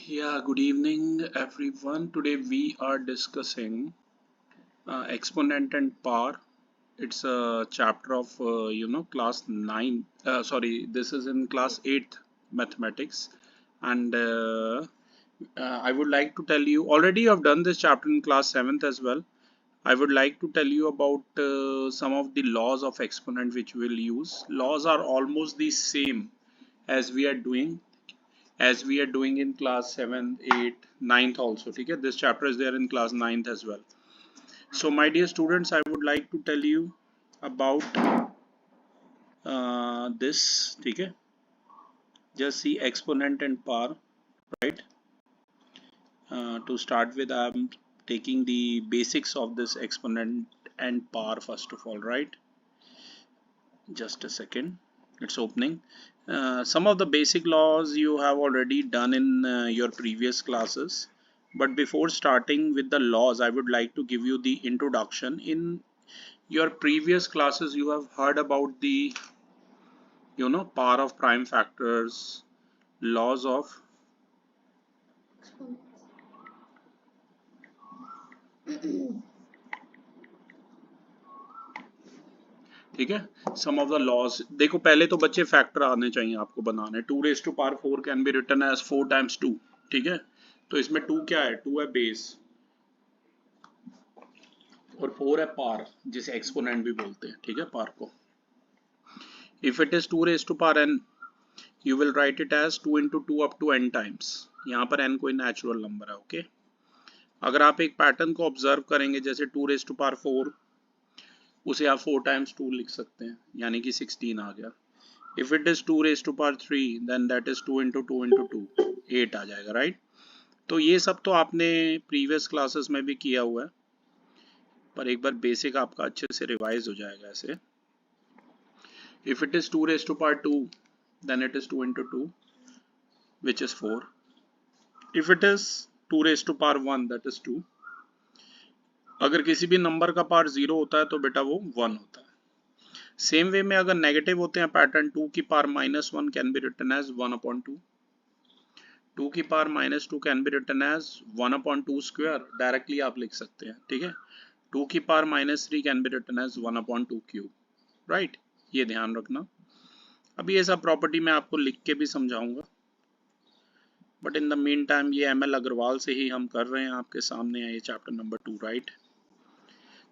Yeah, good evening everyone. Today we are discussing exponent and power. It's a chapter of class 9. Sorry, this is in class 8 mathematics, and I would like to tell you already I've done this chapter in class 7th as well. I would like to tell you about some of the laws of exponent which we'll use. Laws are almost the same as we are doing in class 7th, 8th, 9th also. Okay, this chapter is there in class 9th as well. So my dear students, I would like to tell you about this. Okay, just see exponent and power, right? To start with, I'm taking the basics of this exponent and power first of all, right? Just a second, it's opening. Some of the basic laws you have already done in your previous classes, but before starting with the laws I would like to give you the introduction. In your previous classes you have heard about the power of prime factors, laws of ठीक है. सम of the laws देखो, पहले तो बच्चे factor आने चाहिए आपको बनाने. 2⁴ can be written as 4 times 2. ठीक है, तो इसमें 2 क्या है? 2 है बेस और 4 है पार, जिसे एक्सपोनेंट भी बोलते हैं. ठीक है, पार को. If it is 2⁴n you will write it as 2 × 2 up to n times. यहाँ पर n कोई नेचुरल नंबर है. ओके, अगर आप एक पैटर्न को ऑब्जर्व करेंगे, जैसे 2⁴ उसे आप 4 टाइम्स 2 लिख सकते हैं, यानी कि 16 आ गया. If it is 2⁵3 then that is 2 × 2 × 2 8 आ जाएगा, राइट? तो ये सब तो आपने प्रीवियस क्लासेस में भी किया हुआ है, पर एक बार बेसिक आपका अच्छे से रिवाइज हो जाएगा ऐसे. If it is 2⁵2 then it is 2 × 2 which is 4. if it is 2⁴1 that is 2. अगर किसी भी नंबर का पावर 0 होता है तो बेटा वो 1 होता है. सेम वे में अगर नेगेटिव होते हैं पैटर्न, 2 की power -1 can be written as 1/2. 2 की power -2 can be written as 1/2 square. Directly आप लिख सकते हैं. ठीक है, 2 की power -3 can be written as 1/2 cube, right? ये ध्यान रखना. अभी ये सब प्रॉपर्टी मैं आपको लिख के भी समझाऊंगा, but in the mean time ये ML अग्रवाल से ही हम कर रहे हैं. आपके सामने है ये चैप्टर नंबर 2, राइट?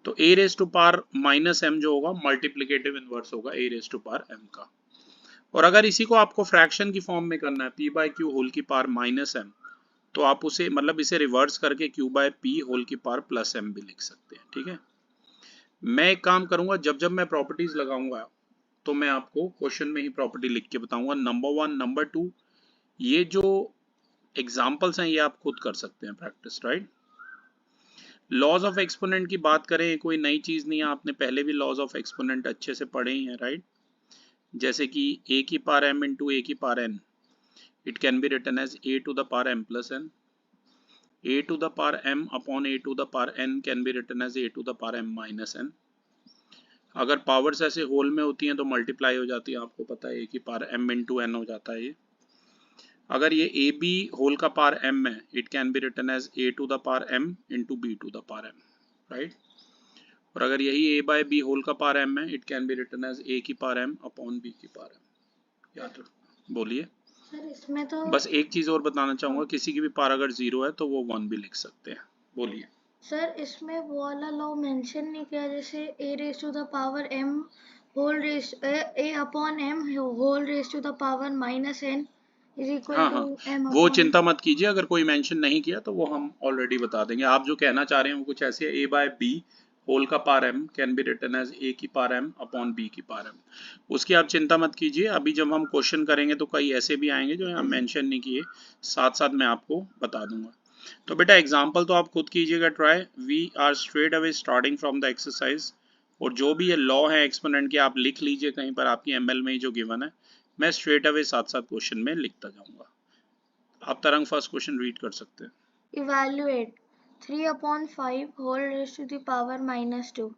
तो a⁻⁻m जो होगा मल्टीप्लिकेटिव इनवर्स होगा a⁻m का. और अगर इसी को आपको फ्रैक्शन की फॉर्म में करना है, p/q होल की पावर -m, तो आप उसे मतलब इसे रिवर्स करके q/p होल की पावर +m भी लिख सकते हैं. ठीक है, मैं एक काम करूंगा, जब जब मैं प्रॉपर्टीज लगाऊंगा तो मैं आपको क्वेश्चन में ही प्रॉपर्टी लिख के बताऊंगा. नंबर 1, नंबर 2, ये जो एग्जाम्पल्स हैं ये आप खुद कर सकते हैं practice, right? Laws of exponent की बात करें, कोई नई चीज नहीं है, आपने पहले भी लॉज ऑफ एक्सपोनेंट अच्छे से पढ़े ही हैं, राइट? जैसे कि a की पावर m इंटू a की power n, it can be written as a⁻m + n. a⁻m upon a⁻n can be written as a⁻m - n. अगर पावर्स ऐसे होल में होती हैं तो मल्टीप्लाई हो जाती है, आपको पता है, a की पावर m इंटू n हो जाता है ये. अगर ये ए बी होल का पावर m है, it can be written as a⁻m into b⁻m, right? और अगर यही a/b होल का पावर m है, it can be written as a की पावर m अपॉन b की पावर m. याद रखो. बोलिए सर. इसमें तो बस एक चीज और बताना चाहूंगा, किसी की भी पावर अगर 0 है तो वो 1 भी लिख सकते हैं. बोलिए सर, इसमें वो वाला लॉ मेंशन नहीं किया, जैसे a⁻m whole raise a/m whole raise to the power -n is equal हाँ टू हाँ, m वो अपॉन. चिंता मत कीजिए, अगर कोई मेंशन नहीं किया तो वो हम ऑलरेडी बता देंगे. आप जो कहना चाह रहे हैं वो कुछ ऐसे है, a/b होल का power m can be written as a की पावर m अपॉन b की पावर m. उसकी आप चिंता मत कीजिए, अभी जब हम क्वेश्चन करेंगे तो कई ऐसे भी आएंगे जो यहाँ मेंशन नहीं किए, साथ साथ मैं आपको बता दूंगा. तो बेटा एग्जाम्पल तो आप खुद कीजिएगा try. We are straight away starting from the exercise. और जो भी ये लॉ है एक्सपोनेंट के आप लिख लीजिए कहीं पर, आपकी ML में ही जो गिवन है, मैं स्ट्रेट अवे साथ साथ क्वेश्चन में लिखता जाऊंगा. आप तरंग फर्स्ट क्वेश्चन रीड कर सकते हैं. Evaluate 3/5 whole raise to the power -2.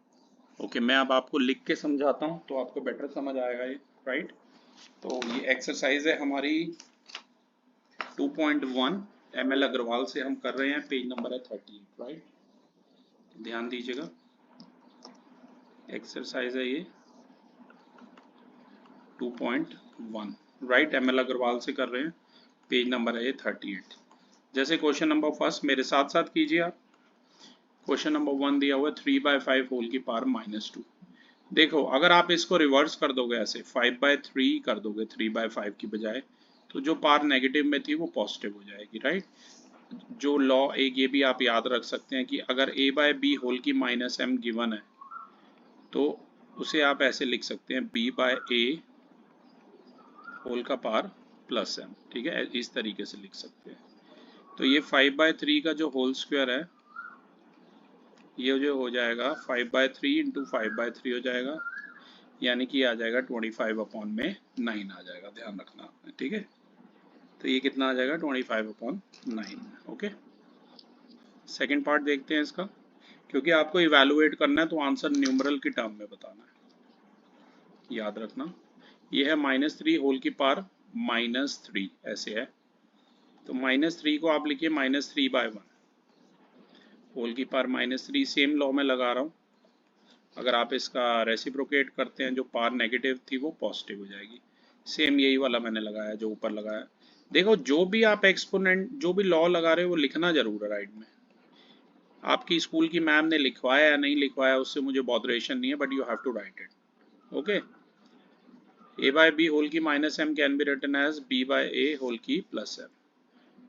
Okay, मैं अब आपको लिख के समझाता हूँ तो आपको बेटर समझ आएगा ये, राइट? तो ये एक्सरसाइज है हमारी 2.1. ML अग्रवाल से हम कर रहे हैं, पेज नंबर है 38, राइट। ध्यान दीजिएगा, एक्सरसाइज है ये 2.1, राइट। ML अग्रवाल से कर रहे हैं, पेज नंबर है ये 38। जैसे क्वेश्चन नंबर फर्स्ट मेरे साथ साथ कीजिए आप। क्वेश्चन नंबर 1 दिया हुआ है 3/5 होल की पावर -2। देखो अगर आप इसको रिवर्स कर दोगे, ऐसे 5/3 कर दोगे 3/5 की बजाय, तो जो पावर नेगेटिव में थी वो पॉजिटिव हो जाएगी, राइट। जो लॉ एक ये भी आप याद रख सकते हैं कि अगर a/b होल की -m गिवन है तो उसे आप ऐसे लिख सकते हैं b/a होल का पावर +m, ठीक है, इस तरीके से लिख सकते हैं। तो ये 5/3 का जो होल स्क्वायर है ये जो हो जाएगा 5/3 इंटू 5/3 हो जाएगा, यानी कि आ जाएगा 25/9 आ जाएगा, ध्यान रखना आपने, ठीक है। तो ये कितना आ जाएगा 25/9, ओके। सेकंड पार्ट देखते हैं इसका, क्योंकि आपको इवैल्यूएट करना है तो आंसर न्यूमरल की टर्म में बताना है, याद रखना। ये है -3 होल की पावर -3, ऐसे है। तो -3 को आप लिखिए -3/1 होल की पावर -3, सेम लॉ में लगा रहा हूँ। अगर आप इसका रेसिप्रोकेट करते हैं, जो पावर नेगेटिव थी वो पॉजिटिव हो जाएगी। सेम यही वाला मैंने लगाया जो ऊपर लगाया। देखो जो भी आप एक्सपोनेंट, जो भी लॉ लगा रहे हो वो लिखना जरूर है राइट में। आपकी स्कूल की मैम ने लिखवाया या नहीं लिखवाया उससे मुझे बॉदरेशन नहीं है, but you have to write it, okay. a/b whole की -m can be written as b/a whole की +m।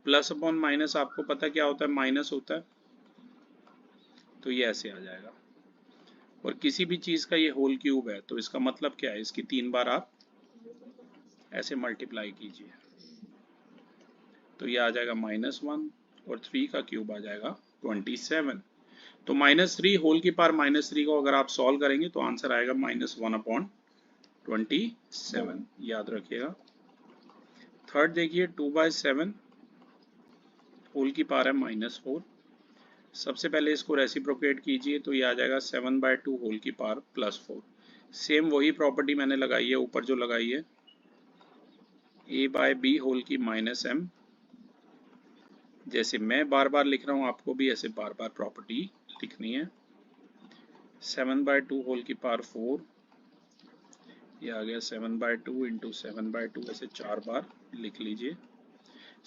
प्लस अपॉन माइनस आपको पता क्या होता है, माइनस होता है, तो ये ऐसे आ जाएगा। और किसी भी चीज़ का ये होल क्यूब है तो इसका मतलब क्या है, इसकी 3 बार आप ऐसे मल्टीप्लाई कीजिए, तो ये आ जाएगा -1 और 3 का क्यूब आ जाएगा 27। तो -3 होल की पावर -3 को अगर आप सॉल्व करेंगे तो आंसर आएगा -1/27, याद रखिएगा। थर्ड देखिए 2/7 होल की पावर है -4। सबसे पहले इसको रेसिप्रोकेट कीजिए तो ये आ जाएगा 7/2 होल की पावर +4। सेम वही प्रॉपर्टी मैंने लगाई है ऊपर जो लगाई है, a/b होल की -m। जैसे मैं बार बार लिख रहा हूँ आपको भी ऐसे बार बार प्रॉपर्टी लिखनी है। 7/2 होल की पावर 4, ये आ गया 7/2 इंटू 7/2, ऐसे 4 बार लिख लीजिए।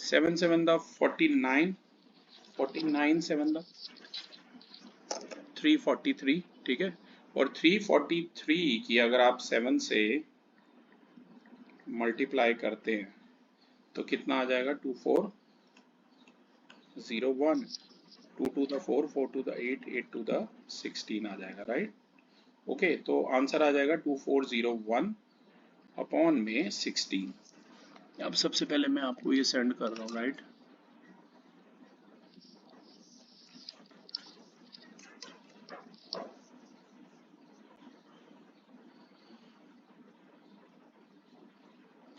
7 7 द 49, 49 7 द 343, ठीक है। और 343 की अगर आप 7 से मल्टीप्लाई करते हैं तो कितना आ जाएगा, 2401, 2 to the 4, 4 to the 8, 8 to the 16 आ जाएगा, राइट। ओके, तो आंसर आ जाएगा 2401 अपॉन में 16। अब सबसे पहले मैं आपको ये सेंड कर रहा हूँ, राइट।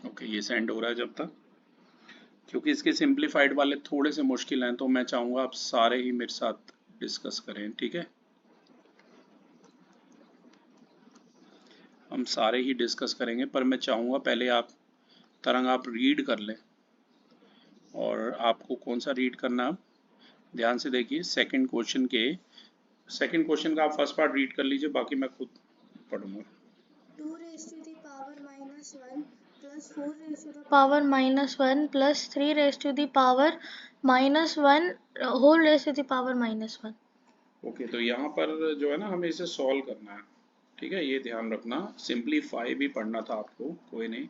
ओके, ये सेंड हो रहा है जब तक, क्योंकि इसके सिंप्लीफाइड वाले थोड़े से मुश्किल हैं तो मैं चाहूँगा आप सारे ही मेरे साथ डिस्कस करें, ठीक है। हम सारे ही डिस्कस करेंगे, पर मैं चाहूँगा पहले आप तरंग आप रीड कर लें। और आपको कौन सा रीड करना, आप ध्यान से देखिए। सेकंड क्वेश्चन का आप फर्स्ट पार्ट रीड कर लीजिए, बाकी मैं खुद पढ़ूंगा। 2 raised to the power -1 plus 4 raised to the power -1 plus 3 raised to the power -1 whole raised to the power -1। Okay, तो यहाँ पर जो है ना हमें इसे सॉल्व करना है, ठीक है, ये ध्यान रखना। सिंप्लीफाई भी पढ़ना था आपको, कोई नहीं।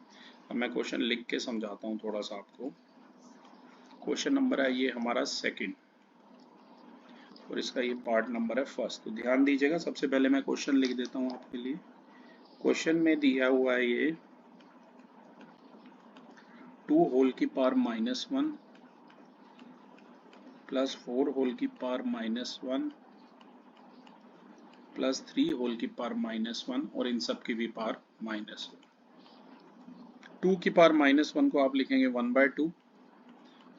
अब मैं क्वेश्चन लिख के समझाता हूँ थोड़ा सा आपको। क्वेश्चन नंबर है ये हमारा सेकंड, और इसका ये पार्ट नंबर है फर्स्ट। तो ध्यान दीजिएगा, सबसे पहले मैं क्वेश्चन लिख देता हूँ आपके लिए। क्वेश्चन में दिया हुआ है ये 2 होल की पावर -1 प्लस 4 होल की पावर -1 प्लस 3 होल की पावर -1 और इन सब की भी पावर -1। 2 की पावर -1 को आप लिखेंगे 1/2,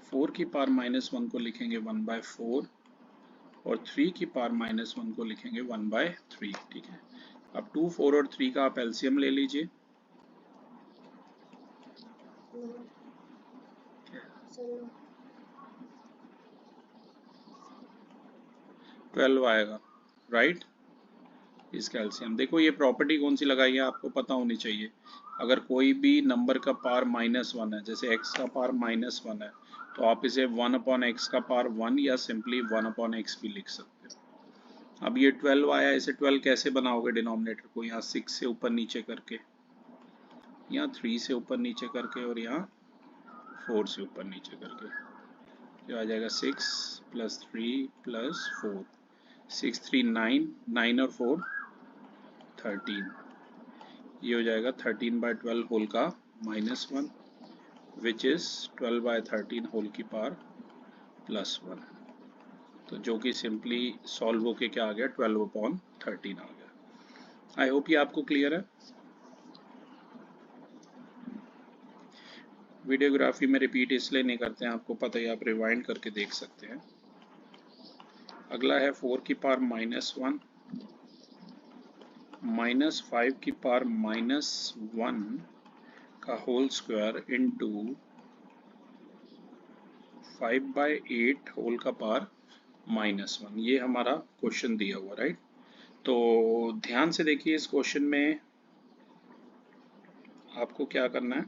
4 की पावर -1 को लिखेंगे 1/4 और 3 की पावर -1 को लिखेंगे 1/3, ठीक है। अब 2, 4 और 3 का आप एलसीएम ले लीजिए। 12 आएगा, राइट। इसका एलसीएम देखो, ये प्रॉपर्टी कौन सी लगाई है आपको पता होनी चाहिए। अगर कोई भी नंबर का पावर -1 है, जैसे x का पावर -1 है, तो आप इसे 1/x का पावर 1 या सिंपली 1/x भी लिख सकते हो। अब ये 12 आया, इसे 12 कैसे बनाओगे डिनोमिनेटर को? यहाँ 6 से ऊपर नीचे करके, यहाँ 3 से ऊपर नीचे करके, और यहाँ 4 से ऊपर नीचे करके, जो आ जाएगा 6 + 3 + 4, 6 3 9, 9 और 4 13, ये हो जाएगा 13/12 होल का -1, विच इज 12/13 होल की पावर +1। तो जो कि सिंपली सॉल्व होके क्या आ गया, 12/13 आ गया। आई होप ये आपको क्लियर है। वीडियोग्राफी में रिपीट इसलिए नहीं करते हैं, आपको पता ही, आप रिवाइंड करके देख सकते हैं। अगला है 4 की पावर -1 -5 की पावर -1 का होल स्क्वायर इंटू 5/8 होल का पावर -1। ये हमारा क्वेश्चन दिया हुआ, राइट। तो ध्यान से देखिए, इस क्वेश्चन में आपको क्या करना है,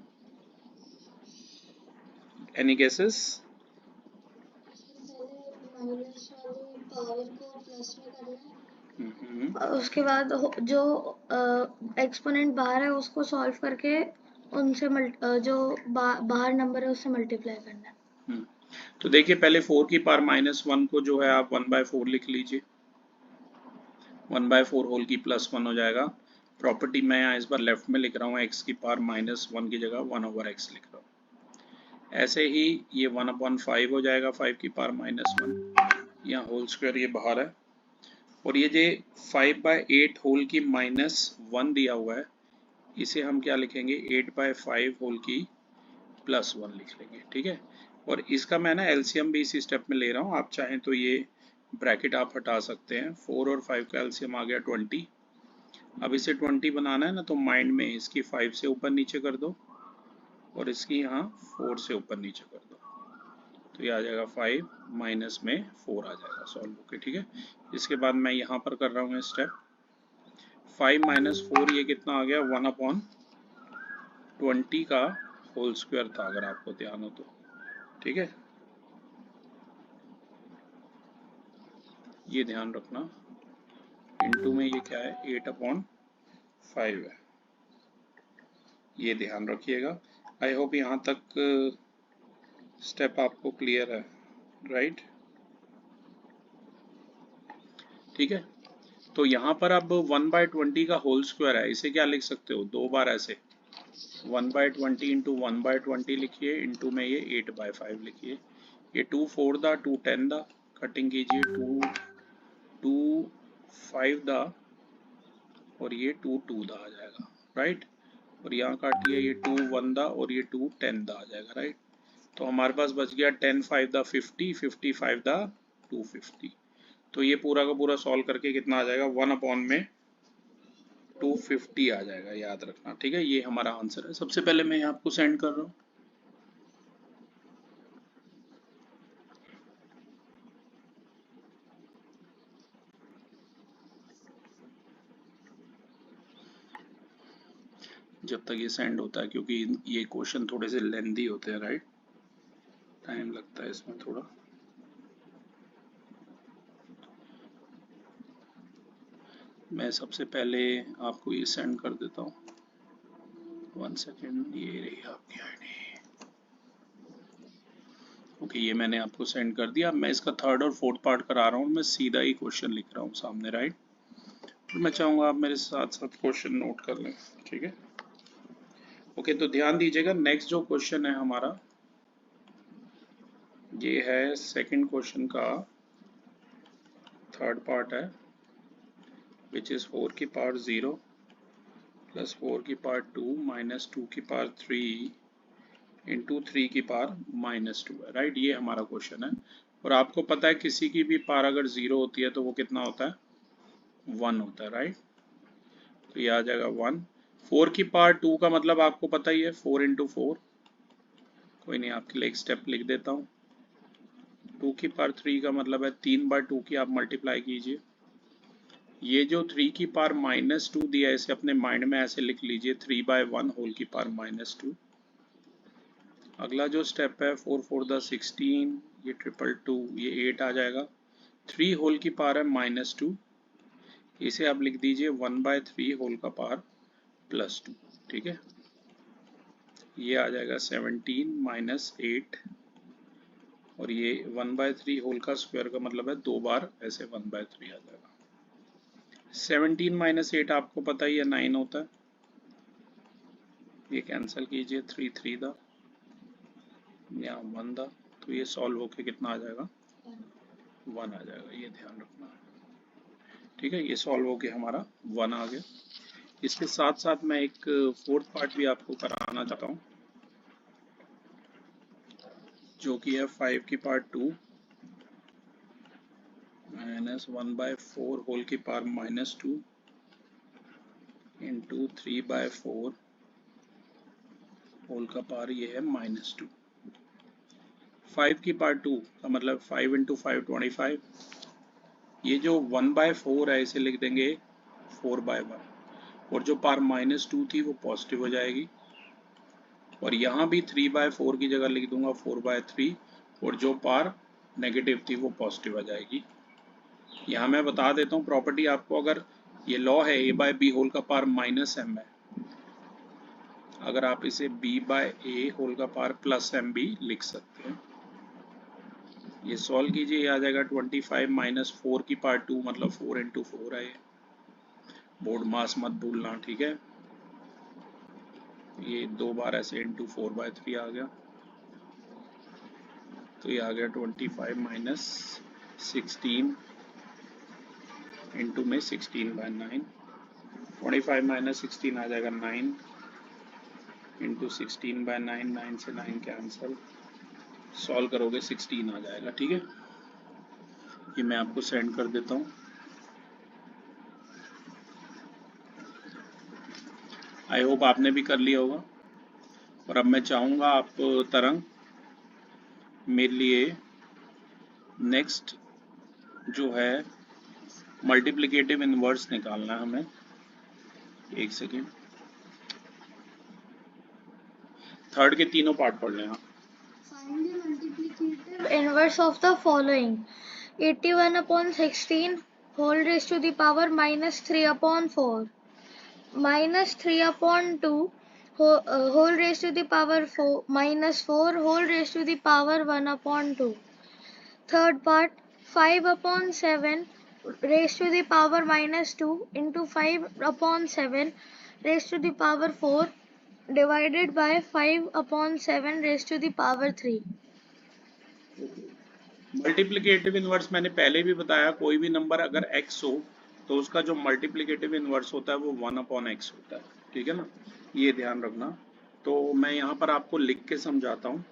एनी गेसेस? माइनस वाली पावर को प्लस में करना है, उसके बाद जो एक्सपोनेंट बाहर है उसको सॉल्व करके उनसे जो बाहर नंबर है उससे मल्टीप्लाई करना है। तो देखिए, पहले 4 की पावर -1 को जो है आप 1/4 लिख लीजिए, 1/4 होल की +1 हो जाएगा। प्रॉपर्टी मैं यहाँ इस बार लेफ्ट में लिख रहा हूँ, x की पावर -1 की जगह 1/x लिख रहा हूँ। ऐसे ही ये 1/5 हो जाएगा, 5 की पावर -1, यहाँ होल स्क्वायर ये बाहर है, और ये जो 5/8 होल की -1 दिया हुआ है, इसे हम क्या लिखेंगे, 8/5 होल की +1 लिख लेंगे, ठीक है। और इसका मैं ना एलसीएम भी इसी स्टेप में ले रहा हूँ, आप चाहें तो ये ब्रैकेट आप हटा सकते हैं। 4 और 5 का एलसीएम आ गया 20। अब इसे 20 बनाना है ना, तो माइंड में इसकी 5 से ऊपर नीचे कर दो, और इसकी यहाँ 4 से ऊपर नीचे कर दो, तो ये आ जाएगा 5 माइनस में 4 आ जाएगा सॉल्व होके, ठीक है। इसके बाद मैं यहाँ पर कर रहा हूँ स्टेप 5 - 4, ये कितना आ गया, 1/20 का होल स्क्वायर था, अगर आपको ध्यान हो तो, ठीक है। ये ध्यान रखना, इनटू में ये क्या है, 8/5 है, ये ध्यान रखिएगा। आई होप यहाँ तक स्टेप आपको क्लियर है, राइट। ठीक है, तो यहाँ पर अब 1/20 का होल स्क्वायर है, इसे क्या लिख सकते हो, दो बार ऐसे 1/20 इंटू 1/20 लिखिए, इंटू में ये 8/5 लिखिए। ये 2 4 दा, 2 10 दा, कटिंग कीजिए, 2 2 5 दा, और ये 2 2 दा आ जाएगा, राइट। और यहाँ काटिए, ये 2 1 दा, और ये 2 10 दा आ जाएगा, राइट। तो हमारे पास बच गया 10 5 दा 50, 55 दा 250। तो ये पूरा का पूरा सॉल्व करके कितना आ जाएगा, 1/250 आ जाएगा, याद रखना, ठीक है। ये हमारा आंसर है। सबसे पहले मैं आपको सेंड कर रहा हूँ। जब तक ये सेंड होता है, क्योंकि ये क्वेश्चन थोड़े से लेंदी होते हैं, राइट, टाइम लगता है इसमें थोड़ा। मैं सबसे पहले आपको ये सेंड कर देता हूँ, 1 सेकेंड, ये रही आपकी आईडी। ओके, ये मैंने आपको सेंड कर दिया। मैं इसका थर्ड और फोर्थ पार्ट करा रहा हूँ, मैं सीधा ही क्वेश्चन लिख रहा हूँ सामने, राइट। तो मैं चाहूँगा आप मेरे साथ साथ क्वेश्चन नोट कर लें, ठीक है। ओके, तो ध्यान दीजिएगा, नेक्स्ट जो क्वेश्चन है हमारा, ये है सेकंड क्वेश्चन का थर्ड पार्ट है, विच इज 4 की पावर 0 प्लस 4 की पावर 2 माइनस 2 की पावर 3 इंटू 3 की पावर -2 है, राइट। ये हमारा क्वेश्चन है, और आपको पता है किसी की भी पावर अगर 0 होती है तो वो कितना होता है, 1 होता है, राइट। तो ये आ जाएगा 1। 4 की पावर 2 का मतलब आपको पता ही है, 4 इंटू 4। कोई नहीं, आपके लिए एक स्टेप लिख देता हूँ, 2 की पावर 3 का मतलब है 3 बार 2 की आप मल्टीप्लाई कीजिए। ये जो 3 की पावर -2 दिया है इसे अपने माइंड में ऐसे लिख लीजिए 3/1 होल की पावर -2। अगला जो स्टेप है 4 4 द 16, ये 222 ये 8 आ जाएगा। 3 होल की पावर है -2, इसे आप लिख दीजिए 1/3 होल का पावर +2। ठीक है, ये आ जाएगा 17 - 8 और ये 1/3 होल का स्क्वायर का मतलब है 2 बार ऐसे 1/3 आ जाएगा। 17 - 8 आपको पता ही है 9 होता है, ये कैंसिल कीजिए 3 3 दा यहाँ 1 दा, तो ये सॉल्व होके कितना आ जाएगा 1 आ जाएगा, ये ध्यान रखना। ठीक है, ये सॉल्व होके हमारा 1 आ गया। इसके साथ साथ मैं एक फोर्थ पार्ट भी आपको कराना चाहता हूँ जो कि है 5 की पावर 2 -1/4 होल की पावर -2 इंटू 3/4 होल का पावर ये है -2। 5 की पावर 2 का मतलब 5 × 5 25। ये जो 1/4 है इसे लिख देंगे 4/1 और जो पावर -2 थी वो पॉजिटिव हो जाएगी और यहाँ भी 3/4 की जगह लिख दूंगा 4/3 और जो पावर नेगेटिव थी वो पॉजिटिव आ जाएगी। यहाँ मैं बता देता हूँ प्रॉपर्टी आपको, अगर ये लॉ है a/b होल का पावर -m है, अगर आप इसे b/a होल का पावर +m भी लिख सकते हैं। ये सॉल्व कीजिए, ये आ जाएगा 25 - 4 की पावर 2 मतलब 4 × 4 है। बोर्ड मास मत भूलना, ठीक है। ये 2 बार ऐसे इंटू 4/3 आ गया, तो ये आ गया 25 - 16 इंटू में 16/9। 25 - 16 आ जाएगा 9 इंटू 16/9, 9 से 9 कैंसिल, सॉल्व करोगे 16 आ जाएगा। ठीक है, ये मैं आपको सेंड कर देता हूँ। आई होप आपने भी कर लिया होगा। और अब मैं चाहूँगा आप तरंग मेरे लिए नेक्स्ट जो है मल्टीप्लिकेटिव इनवर्स निकालना है हमें। एक सेकेंड, थर्ड के तीनों पार्ट पढ़ लेना। Find the multiplicative inverse of the following: 81/16 whole raised to the power -3/4, -3/2 whole raised to the power -4 whole raised to the power 1/2. Third part, 5/7 raised to the power -2 into 5/7 raised to the power 4 divided by 5/7 raised to the power 3. Multiplicative inverse मैंने पहले भी बताया, कोई भी number अगर x हो तो उसका जो मल्टीप्लिकेटिव इनवर्स होता है वो 1/x होता है। ठीक है ना, ये ध्यान रखना। तो मैं यहाँ पर आपको लिख के समझाता हूँ।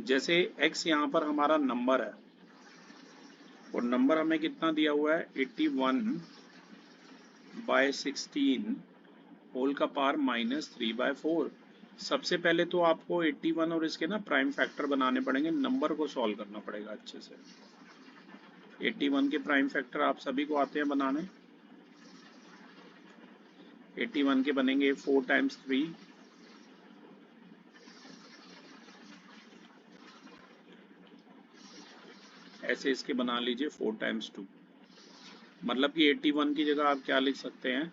जैसे x यहाँ पर हमारा नंबर है और नंबर हमें कितना दिया हुआ है 81/16 होल का पावर -3/4। सबसे पहले तो आपको 81 और इसके ना प्राइम फैक्टर बनाने पड़ेंगे, नंबर को सॉल्व करना पड़ेगा अच्छे से। 81 के प्राइम फैक्टर आप सभी को आते हैं बनाने। 81 के बनेंगे 4 × 3 ऐसे इसके बना लीजिए 4 × 2, मतलब कि 81 की जगह आप क्या लिख सकते हैं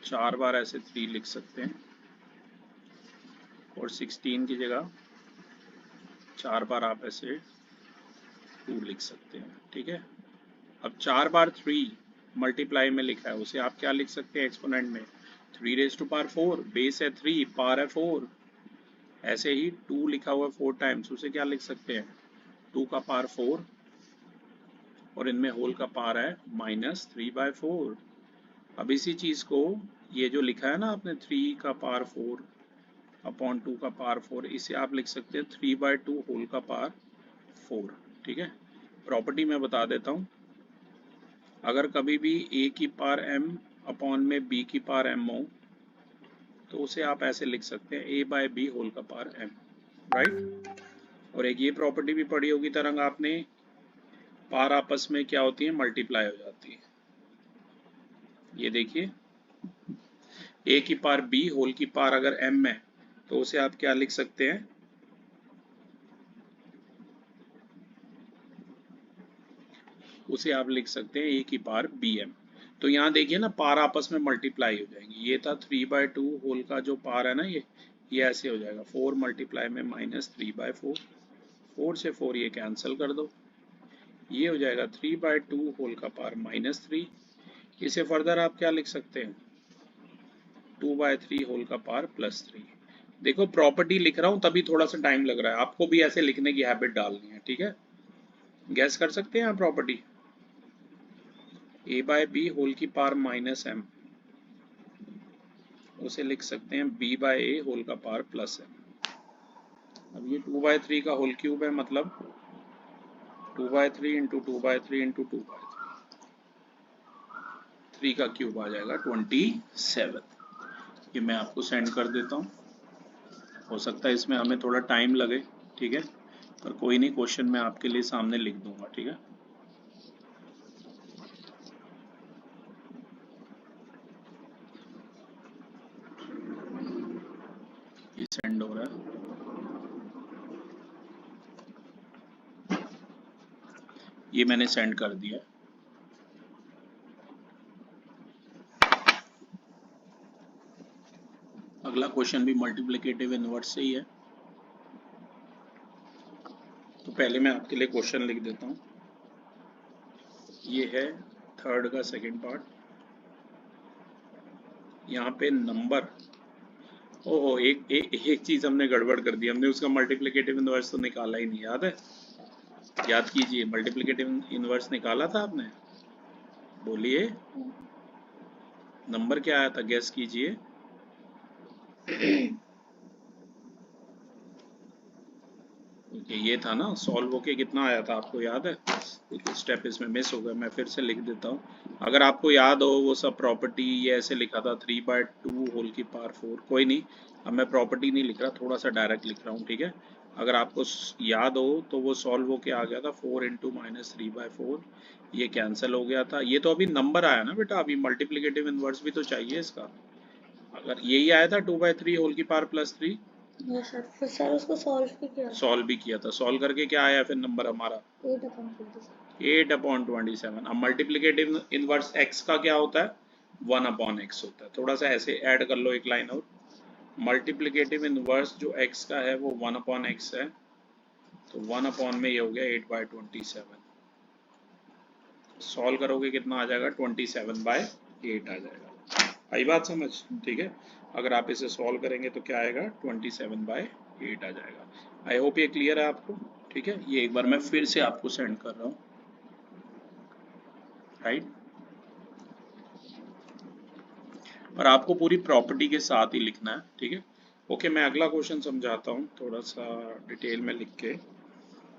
4 बार ऐसे 3 लिख सकते हैं और 16 की जगह 4 बार आप ऐसे 2 लिख सकते हैं। ठीक है, अब 4 बार 3 मल्टीप्लाई में लिखा है उसे आप क्या लिख सकते हैं एक्सपोनेंट में 3⁴, बेस है 3, पावर है 4। ऐसे ही 2 लिखा हुआ है 4 टाइम्स, उसे क्या लिख सकते हैं 2 का पावर 4 और इनमें होल का पावर है -3/4। अब इसी चीज को ये जो लिखा है ना आपने 3 का पावर 4/2 का पावर 4, इसे आप लिख सकते हैं 3/2 होल का पावर 4। ठीक है, प्रॉपर्टी मैं बता देता हूँ। अगर कभी भी a की पावर m में b की पावर m हो तो उसे आप ऐसे लिख सकते हैं a/b होल का पावर m, राइट। और एक ये प्रॉपर्टी भी पढ़ी होगी तरंग आपने, पार आपस में क्या होती है, मल्टीप्लाई हो जाती है। ये देखिए, ए की पार बी होल की पार अगर एम है तो उसे आप क्या लिख सकते हैं, उसे आप लिख सकते हैं ए की पार बी एम। तो यहाँ देखिए ना, पार आपस में मल्टीप्लाई हो जाएंगी। ये था 3/2 होल का जो पार है ना, ये ऐसे हो जाएगा 4 मल्टीप्लाई में -3/4, 4 से 4 ये कैंसिल कर दो, ये हो जाएगा 3/2 होल का पार -3। इसे फर्दर आप क्या लिख सकते हैं, 2/3 होल का पार +3। देखो प्रॉपर्टी लिख रहा हूँ तभी थोड़ा सा टाइम लग रहा है, आपको भी ऐसे लिखने की हैबिट डालनी है, ठीक है। गैस कर सकते हैं आप प्रॉपर्टी, a/b होल की पार -m, उसे लिख सकते हैं b/a होल का पार +m। अब ये 2/3 का होल क्यूब है, मतलब 2/3 इंटू 2/3 इंटू 2/3, 3 का क्यूब आ जाएगा 27। ये मैं आपको सेंड कर देता हूँ, हो सकता है इसमें हमें थोड़ा टाइम लगे, ठीक है, पर कोई नहीं, क्वेश्चन मैं आपके लिए सामने लिख दूंगा, ठीक है। ये सेंड हो रहा है, ये मैंने सेंड कर दिया। अगला क्वेश्चन भी मल्टीप्लिकेटिव इनवर्स से ही है, तो पहले मैं आपके लिए क्वेश्चन लिख देता हूँ। ये है थर्ड का सेकंड पार्ट। यहाँ पे नंबर, ओहो एक चीज हमने गड़बड़ कर दी, हमने उसका मल्टीप्लिकेटिव इनवर्स तो निकाला ही नहीं, याद है, याद कीजिए, मल्टीप्लिकेटिव इनवर्स निकाला था आपने, बोलिए नंबर क्या आया था, गेस कीजिए। ये था ना, सॉल्व होके कितना आया था आपको याद है, देखिए स्टेप इसमें मिस हो गया, मैं फिर से लिख देता हूँ। अगर आपको याद हो वो सब प्रॉपर्टी, ये ऐसे लिखा था 3/2 होल की पावर 4, कोई नहीं, अब मैं प्रॉपर्टी नहीं लिख रहा, थोड़ा सा डायरेक्ट लिख रहा हूँ, ठीक है। अगर आपको याद हो तो वो सॉल्व होके आ गया था 4 इंटू -3/4, ये कैंसिल हो गया था। ये तो अभी नंबर आया ना बेटा, अभी मल्टीप्लिकेटिव इनवर्स भी तो चाहिए इसका। अगर यही आया था 2/3 होल की पावर +3, सर फिर सर उसको सॉल्व भी किया, सॉल्व भी किया था, सॉल्व करके क्या आया फिर नंबर हमारा 8/27। अब मल्टीप्लिकेटिव इनवर्स x का क्या होता है, 1/x होता है। थोड़ा सा ऐसे ऐड कर लो एक लाइन और, मल्टीप्लिकेटिव इनवर्स जो x का है वो 1/x है, तो 1 में ये हो गया 8/27। सॉल्व करोगे कितना आ जाएगा, 27/8 आ जाएगा। आई बात समझ, ठीक है। अगर आप इसे सॉल्व करेंगे तो क्या आएगा, 27/8 आ जाएगा। आई होप ये क्लियर है आपको, ठीक है। ये एक बार मैं फिर से आपको सेंड कर रहा हूँ, राइट, और आपको पूरी प्रॉपर्टी के साथ ही लिखना है, ठीक है। ओके, मैं अगला क्वेश्चन समझाता हूँ थोड़ा सा डिटेल में लिख के।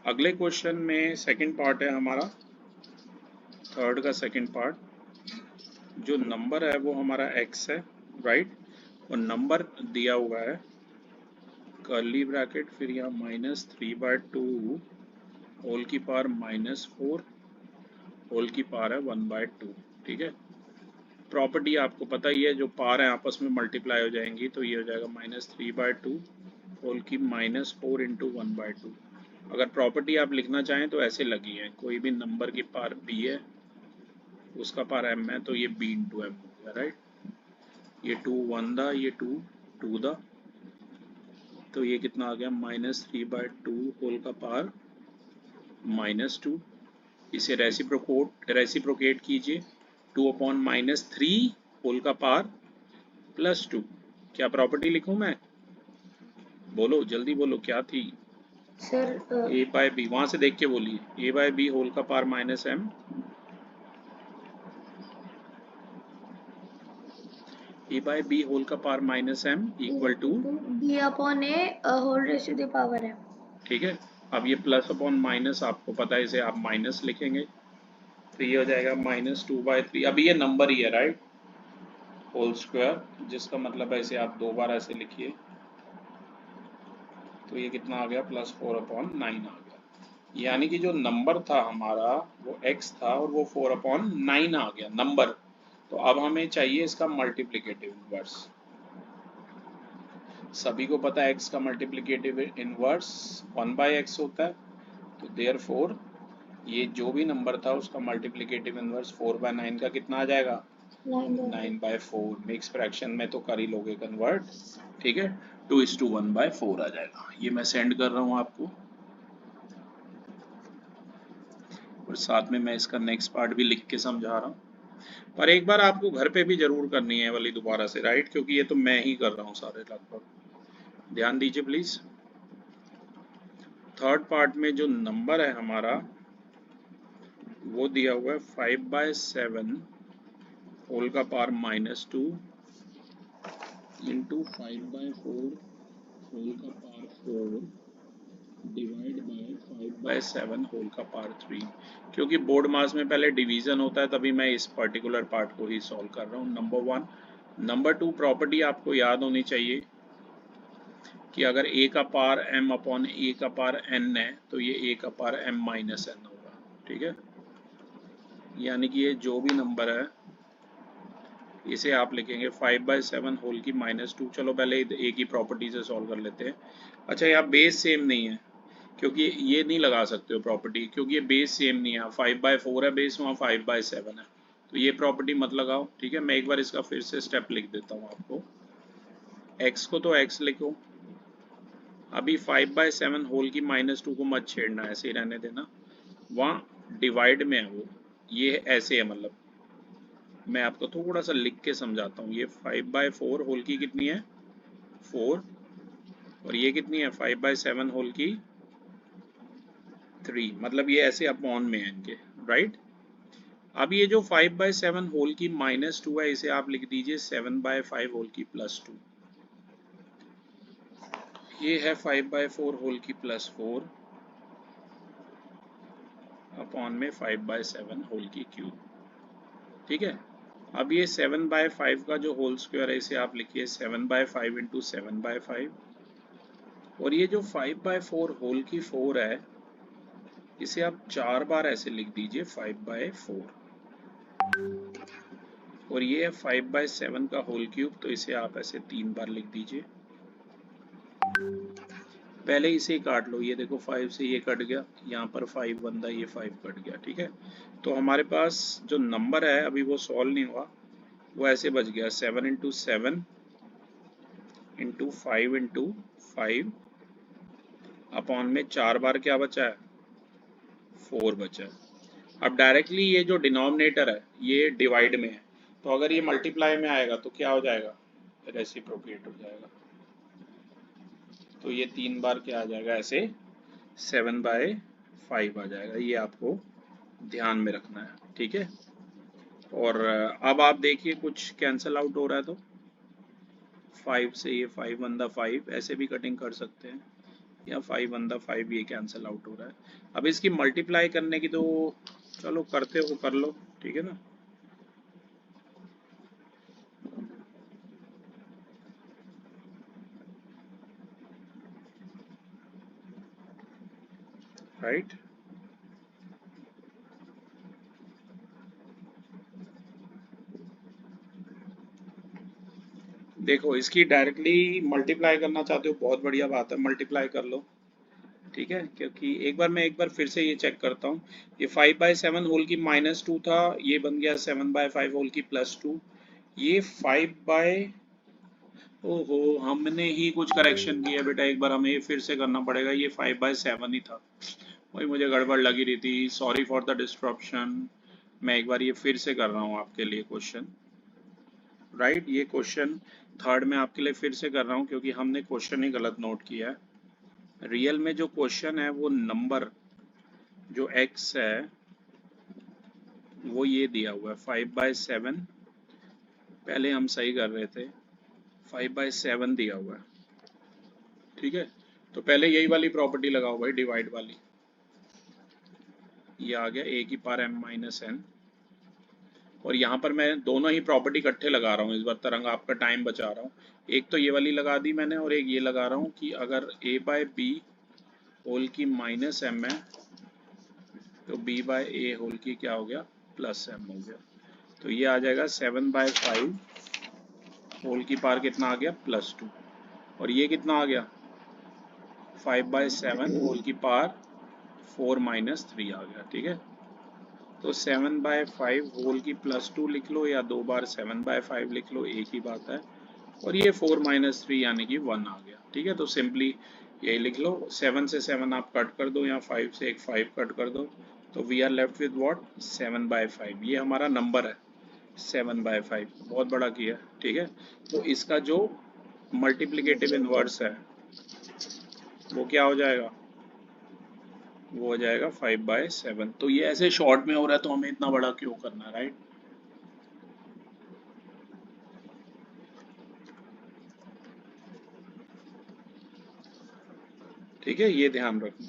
अगले क्वेश्चन में सेकंड पार्ट है हमारा, थर्ड का सेकंड पार्ट, जो नंबर है वो हमारा x है, राइट, और नंबर दिया हुआ है कर्ली ब्रैकेट, फिर यहाँ -3/2 होल की पावर -4 होल की पावर है 1/2, ठीक है। प्रॉपर्टी आपको पता ही है, जो पार है आपस में मल्टीप्लाई हो जाएंगी, तो ये हो जाएगा -3/2 होल की -4 इंटू 1/2। अगर प्रॉपर्टी आप लिखना चाहें तो ऐसे लगी है, कोई भी नंबर की पार b है, उसका पार m है, तो ये b इंटू m हो गया, राइट। ये 2 1 दा, ये 2 2 दा, तो ये कितना आ गया, -3/2 होल का पार -2। इसे रेसिप्रोकेट कीजिए, 2/-3 होल का पार +2। क्या प्रॉपर्टी लिखूं मैं, बोलो जल्दी बोलो क्या थी, सर a/b, वहां से देख के बोलिए, a/b होल का पार -m, a/b होल का power -m equal to b/a whole raise to the power m, ठीक है। अब ये +/- आपको पता है, इसे आप माइनस लिखेंगे, तो ये हो जाएगा -2/3। अभी ये नंबर ही है, राइट, होल स्क्वायर, जिसका मतलब है इसे आप दो बार ऐसे लिखिए, तो ये कितना आ गया, +4/9 आ गया। यानी कि जो नंबर था हमारा वो x था और वो 4/9 आ गया नंबर। तो अब हमें चाहिए इसका मल्टीप्लिकेटिव इनवर्स। सभी को पता है x का मल्टीप्लिकेटिव इनवर्स 1/x होता है। तो देयरफॉर ये जो भी नंबर था उसका मल्टीप्लिकेटिव इनवर्स 4/9 का कितना आ जाएगा, 9/4। मिक्स फ्रैक्शन में तो कर ही लोगे कन्वर्ट, ठीक है। 2:1/4 आ जाएगा। ये मैं सेंड कर रहा हूँ आपको, और साथ में मैं इसका नेक्स्ट पार्ट भी लिख के समझा रहा हूँ। पर एक बार आपको घर पे भी जरूर करनी है वाली दोबारा से, राइट, क्योंकि ये तो मैं ही कर रहा हूँ सारे लगभग। ध्यान दीजिए प्लीज। थर्ड पार्ट में जो नंबर है हमारा वो दिया हुआ है 5/7 होल का पावर -2 इंटू 5/4 होल का पावर 4 डिवाइड बाय 5/7 होल का पावर 3। क्योंकि बोर्ड मास में पहले डिवीजन होता है तभी मैं इस पर्टिकुलर पार्ट को ही सॉल्व कर रहा हूँ, नंबर 1। नंबर 2 प्रॉपर्टी आपको याद होनी चाहिए कि अगर a का पावर m/a का पावर n है तो ये a का पावर m-n होगा, ठीक है। यानी कि ये जो भी नंबर है इसे आप लिखेंगे 5/7 होल की -2। चलो पहले a की प्रॉपर्टी से सॉल्व कर लेते हैं। अच्छा, यहाँ बेस सेम नहीं है, क्योंकि ये नहीं लगा सकते हो प्रॉपर्टी, क्योंकि ये बेस सेम नहीं है। 5/4 है बेस, वहाँ 5/7 है, तो ये प्रॉपर्टी मत लगाओ, ठीक है। मैं एक बार इसका फिर से स्टेप लिख देता हूँ आपको। x को तो x लिखो, अभी 5/7 होल की -2 को मत छेड़ना, ऐसे ही रहने देना। वहाँ डिवाइड में है वो, ये ऐसे है, मतलब मैं आपको थोड़ा सा लिख के समझाता हूँ। ये 5/4 होल की कितनी है, 4, और ये कितनी है 5/7 होल की 3, मतलब ये ऐसे अपॉन में है इनके, राइट। अब ये जो 5/7 होल की -2 है इसे आप लिख दीजिए 7/5 होल की +2। ये है 5/4 होल की +4 अपॉन में 5/7 होल की क्यूब, ठीक है। अब ये 7/5 का जो होल स्क्वायर है इसे आप लिखिए 7/5 इंटू 7/5, और ये जो 5/4 होल की 4 है इसे आप 4 बार ऐसे लिख दीजिए 5/4, और ये है 5/7 का होल क्यूब, तो इसे आप ऐसे 3 बार लिख दीजिए। पहले इसे ही काट लो, ये देखो 5 से ये कट गया, यहाँ पर 5 बनता, ये 5 कट गया, ठीक है। तो हमारे पास जो नंबर है अभी वो सॉल्व नहीं हुआ, वो ऐसे बच गया 7 इंटू 7 इंटू 5 इंटू 5 अपॉन में 4 बार क्या बचा है, 4 बचा है। अब डायरेक्टली ये जो डिनोमिनेटर है ये डिवाइड में है, तो अगर ये मल्टीप्लाई में आएगा तो क्या हो जाएगा, रेसिप्रोकेट हो जाएगा। तो ये 3 बार क्या आ जाएगा, ऐसे 7/5 आ जाएगा। ये आपको ध्यान में रखना है, ठीक है। और अब आप देखिए कुछ कैंसिल आउट हो रहा है, तो 5 से ये 5/5 ऐसे भी कटिंग कर सकते हैं, या 5/5 ये कैंसिल आउट हो रहा है। अब इसकी मल्टीप्लाई करने की तो चलो करते हो कर लो, ठीक है ना। राइट, देखो इसकी डायरेक्टली मल्टीप्लाई करना चाहते हो, बहुत बढ़िया बात है, मल्टीप्लाई कर लो, ठीक है। क्योंकि एक बार फिर से ये चेक करता हूँ, ये 5/7 होल की -2 था, ये बन गया 7/5 होल की +2। ये 5 बाय, ओहो हमने ही कुछ करेक्शन किया बेटा, एक बार हमें ये फिर से करना पड़ेगा। ये 5/7 ही था, वही मुझे गड़बड़ लगी रही थी, सॉरी फॉर द डिस्ट्रप्शन। मैं एक बार ये फिर से कर रहा हूँ आपके लिए क्वेश्चन, राइट। ये क्वेश्चन थर्ड में आपके लिए फिर से कर रहा हूँ क्योंकि हमने क्वेश्चन ही गलत नोट किया है। रियल में जो क्वेश्चन है वो नंबर जो x है वो ये दिया हुआ है 5/7, पहले हम सही कर रहे थे, 5/7 दिया हुआ है, ठीक है। तो पहले यही वाली प्रॉपर्टी लगाओ भाई, डिवाइड वाली। ये आ गया a की पावर m-n और यहाँ पर मैं दोनों ही प्रॉपर्टी इकट्ठे लगा रहा हूँ इस बार, तरंग आपका टाइम बचा रहा हूँ। एक तो ये वाली लगा दी मैंने और एक ये लगा रहा हूँ कि अगर a बाय बी होल की माइनस एम है तो b बाय ए होल की क्या हो गया प्लस एम हो गया। तो ये आ जाएगा 7/5 होल की पावर कितना आ गया +2, और ये कितना आ गया 5/7 होल की पावर 4-3 आ गया। ठीक है, तो 7/5 होल की +2 लिख लो या 2 बार 7/5 लिख लो, एक ही बात है। और ये 4-3 यानी कि 1 आ गया। ठीक है, तो सिंपली यही लिख लो, 7 से 7 आप कट कर दो या 5 से एक 5 कट कर दो, तो we are left with what 7/5। ये हमारा नंबर है 7/5, बहुत बड़ा किया। ठीक है, तो इसका जो मल्टीप्लिकेटिव इनवर्स है वो क्या हो जाएगा, वो हो जाएगा 5/7। तो ये ऐसे शॉर्ट में हो रहा है तो हमें इतना बड़ा क्यों करना है, राइट। ठीक है, ये ध्यान रखना।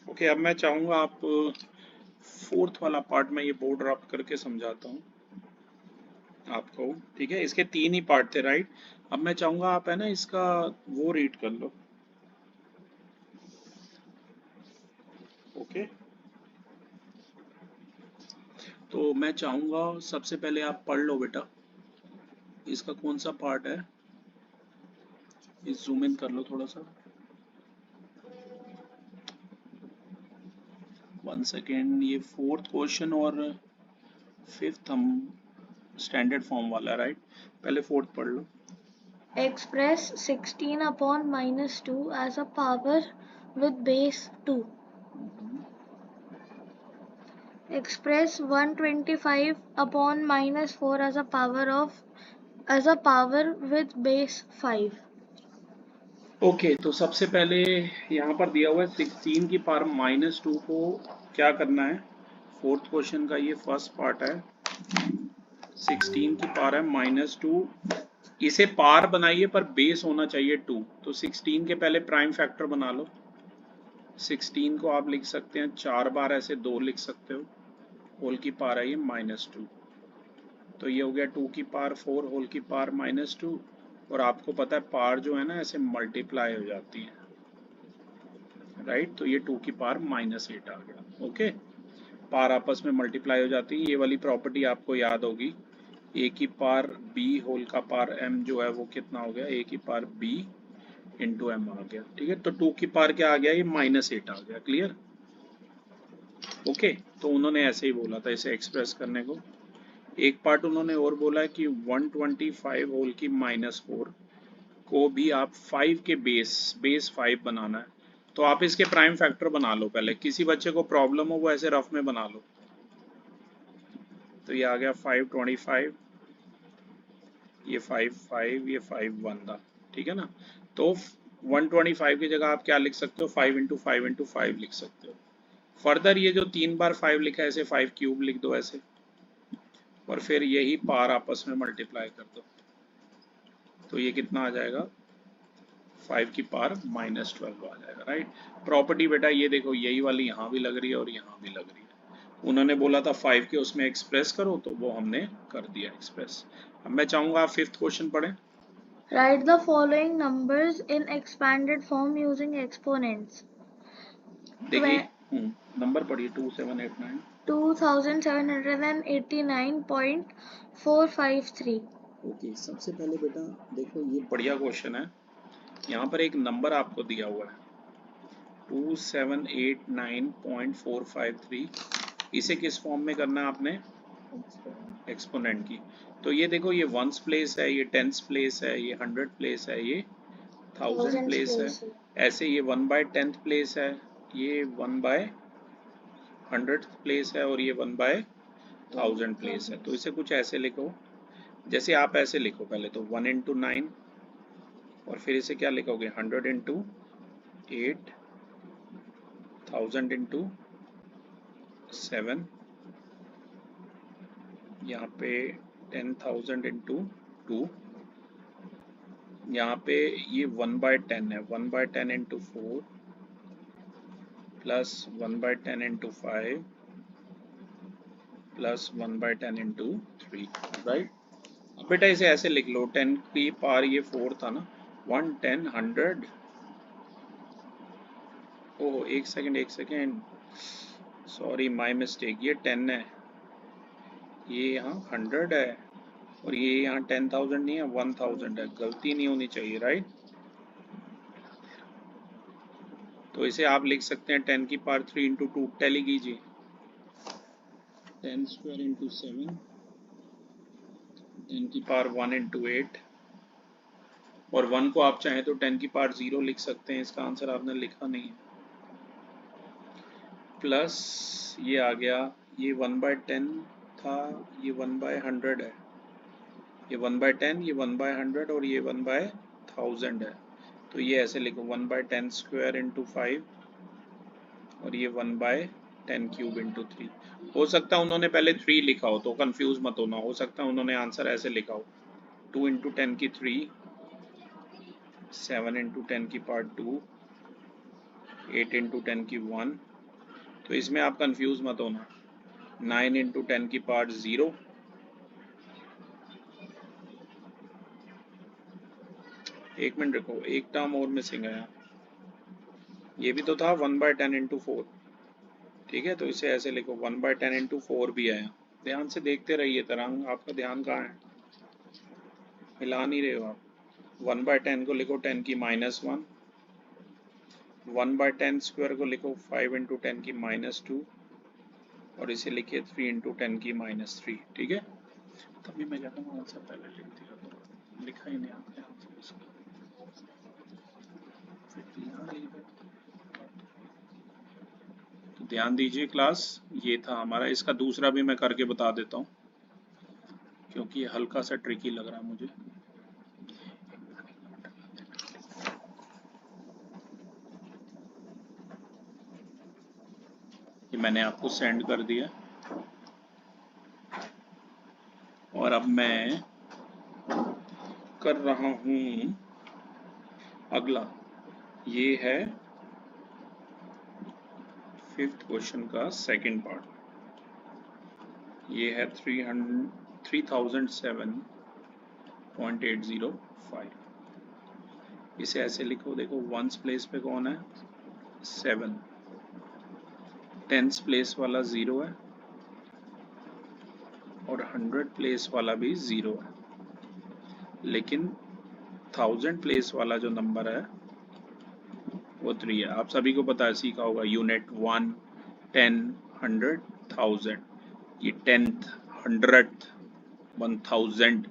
ओके, अब मैं चाहूंगा आप फोर्थ वाला पार्ट में ये बोर्ड रब करके समझाता हूँ आपको। ठीक है, इसके 3 ही पार्ट थे, राइट। अब मैं चाहूंगा आप है ना इसका वो रीड कर लो। ओके, तो मैं चाहूंगा सबसे पहले आप पढ़ लो बेटा, इसका कौन सा पार्ट है, इस जूम इन कर लो थोड़ा सा, 1 सेकेंड। ये फोर्थ क्वेश्चन और फिफ्थ हम स्टैंडर्ड फॉर्म वाला, राइट। पहले फोर्थ पढ़ लो। Express 16 upon -2 as a power with base 2. Express 125 upon -4 as a power with base 5. Okay, तो सबसे पहले यहाँ पर दिया हुआ है 16 की पावर -2 को क्या करना है। फोर्थ क्वेश्चन का ये फर्स्ट पार्ट है, 16 की पावर है -2, इसे पार बनाइए पर बेस होना चाहिए 2। तो 16 के पहले प्राइम फैक्टर बना लो। 16 को आप लिख सकते हैं 4 बार, ऐसे 2 लिख सकते हो, होल की पावर है ये -2। तो ये हो गया 2 की पावर 4 होल की पावर -2। और आपको पता है पावर जो है ना ऐसे मल्टीप्लाई हो जाती है, राइट। तो ये 2 की पावर -8 आ गया। ओके, पावर आपस में मल्टीप्लाई हो जाती है, ये वाली प्रॉपर्टी आपको याद होगी। ए की पावर बी होल का पावर एम जो है वो कितना हो गया, ए की पावर बी इंटू एम आ गया। ठीक है, तो 2 की पावर क्या आ गया, ये -8 आ गया। क्लियर। ओके, तो उन्होंने ऐसे ही बोला था इसे एक्सप्रेस करने को। एक पार्ट उन्होंने और बोला है कि 125 होल की -4 को भी आप 5 के बेस 5 बनाना है। तो आप इसके प्राइम फैक्टर बना लो पहले, किसी बच्चे को प्रॉब्लम हो वो ऐसे रफ में बना लो। तो ये आ गया 525, ये 5 ये 5 1 ठीक है ना। तो 125 की जगह आप क्या लिख सकते हो, 5 × 5 × 5 लिख सकते हो। फर्दर ये जो 3 बार 5 लिखा है ऐसे 5 क्यूब लिख दो ऐसे, और फिर यही पार आपस में मल्टीप्लाई कर दो। तो ये कितना आ जाएगा 5 की पावर -12 आ जाएगा, राइट। प्रॉपर्टी बेटा ये देखो, यही वाली यहाँ भी लग रही है और यहाँ भी लग रही है। उन्होंने बोला था 5 के उसमें एक्सप्रेस करो, तो वो हमने कर दिया एक्सप्रेस। अब मैं चाहूंगा आप फिफ्थ क्वेश्चन पढ़ें। Write the following numbers in expanded form using exponents. देखिए नंबर पढ़िए 2789 2789.453। ओके, सबसे पहले बेटा देखो ये बढ़िया क्वेश्चन है। यहाँ पर एक नंबर आपको दिया हुआ है 2789.453। इसे किस फॉर्म में करना है आपने, एक्सपोनेंट की। तो ये देखो ये वंस प्लेस है, ये टेंस प्लेस है, ये 100 प्लेस है, ये 1000 प्लेस है। ऐसे ये 1/10 प्लेस है, ये 1/100 प्लेस है, और ये 1/1000 प्लेस है। तो इसे कुछ ऐसे लिखो, जैसे आप ऐसे लिखो पहले तो 1 × 9, और फिर इसे क्या लिखोगे 100 × 8, 1000 × 7, यहाँ पे 10,000 × 2, यहाँ पे ये 1/10 है, 1/10 into 4 plus 1/10 into 5 plus 1/10 into 3, right. अब बेटा इसे ऐसे लिख लो, 10 की पावर ये 4 था ना, 1 10 100, ओह एक सेकेंड, सॉरी माय मिस्टेक, ये 10 है, ये यहाँ 100 है, और ये यहाँ 10,000 नहीं है, 1,000 है, गलती नहीं होनी चाहिए, राइट। तो इसे आप लिख सकते हैं 10 की पावर 3 इंटू 2, टैली कीजिए, 10 स्क्वायर इंटू 7, 10 की पावर 1 इंटू 8, और 1 को आप चाहें तो 10 की पावर 0 लिख सकते हैं, इसका आंसर आपने लिखा नहीं है, प्लस ये आ गया, ये 1/10 था, ये 1/100 है, ये 1/10, ये 1/100 और ये 1/1000 है, तो ये ऐसे लिखो 1/10 स्क्वायर इंटू 5 और ये 1/10 क्यूब इंटू 3। हो सकता है उन्होंने पहले 3 लिखा हो, तो कंफ्यूज मत होना, हो सकता है उन्होंने आंसर ऐसे लिखा हो, 2 इंटू 10 की 3, 7 इंटू 10 की पावर 2, 8 इंटू 10 की 1, तो इसमें आप कंफ्यूज मत होना, 9 इंटू 10 की पावर 0, एक मिनट रखो, एक टर्म और मिसिंग है, ये भी तो था 1/10 इंटू 4, ठीक है, तो इसे ऐसे लिखो 1/10 इंटू 4 भी आया। ध्यान से देखते रहिए तरंग, आपका ध्यान कहाँ है, मिला नहीं रहे हो आप। 1/10 को लिखो 10 की -1, 1/10 स्क्वायर को लिखो 5 इंटू 10 की -2, और इसे लिखिए 3 इंटू 10 की -3, ठीक है। तभी मैं कहता हूँ आंसर पहले लिख दिया, तो लिखा ही नहीं आपने आंसर इसका, फिर यहाँ लीव है। तो ध्यान दीजिए क्लास, ये था हमारा, इसका दूसरा भी मैं करके बता देता हूँ, क्योंकि ये हल्का सा ट्रिकी लग रहा है मुझे। ये मैंने आपको सेंड कर दिया, और अब मैं कर रहा हूँ अगला, ये है 5th क्वेश्चन का सेकंड पार्ट, ये है 3007.805। इसे ऐसे लिखो, देखो 1s प्लेस पे कौन है, 7, 10s प्लेस वाला 0 है, और 100 प्लेस वाला भी 0 है, लेकिन 1000 प्लेस वाला जो नंबर है वो 3 है। आप सभी को पता है, सीखा होगा, यूनिट 1 10 100 1000, ये 10th 100th 1000,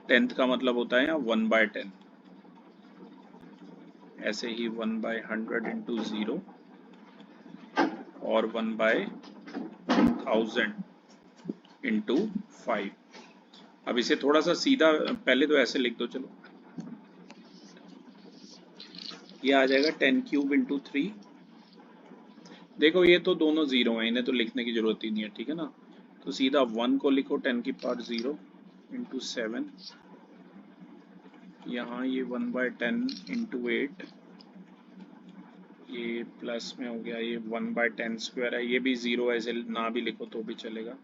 10th का मतलब होता है 1/10, ऐसे ही 1/100 इंटू 0 और 1/1000 इंटू 5। अब इसे थोड़ा सा सीधा, पहले तो ऐसे लिख दो, चलो ये आ जाएगा 10 क्यूब इंटू 3, देखो ये तो दोनों 0 हैं, इन्हें तो लिखने की जरूरत ही नहीं है, ठीक है ना, तो सीधा 1 को लिखो 10 की पावर 0 इंटू 7, यहाँ ये 1/10 इंटू 8, ये प्लस में हो गया, ये 1/10 स्क्वायर है, ये भी 0 ऐसे ना भी लिखो तो भी चलेगा,